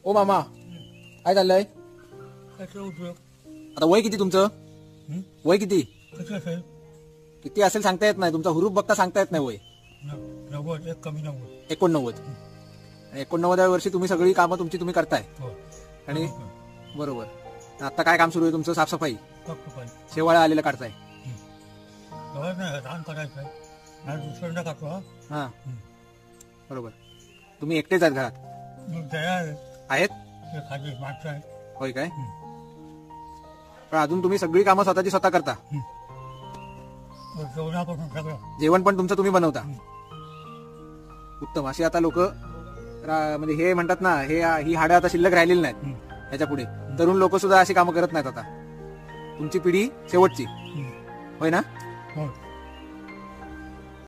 ओ मामा काय चाललंय त्याचा उपयोग आता? वय किती तुमचं? वय किती कसं असेल? किती असेल सांगता येत नाही. तुमचा हुरूप बघता सांगता येत नाही वय. 90 एक कमी 90. 89. 89व्या वर्षी तुम्ही सगळी कामं तुमची तुम्ही करताय. हो. आणि बरोबर. आता काय काम सुरू आहे तुमचं? साफसफाई, साफसफाई. शेवाळ्या आलेलं काढताय. गवत नाही रान करायचं आहे. आणि दुसऱ्यांदा काढतो हा. हा बरोबर. तुम्ही एकटेच आहेत घरात? मग दया आहे. आहेत? एखादी माणसं आहे. होय काय? पण अजून तुम्ही सगळी कामं स्वतःची स्वतः करता? जेवणापासून सगळं. जेवण पण तुमचं तुम्ही बनवता? उत्तम. अशी आता लोक म्हणजे हे म्हणतात ना, ही हाडं आता शिल्लक राहिलेली नाहीत. ह्याच्या पुढे तरुण लोक सुद्धा अशी कामं करत नाहीत आता. तुमची पिढी शेवटची होय ना? हो.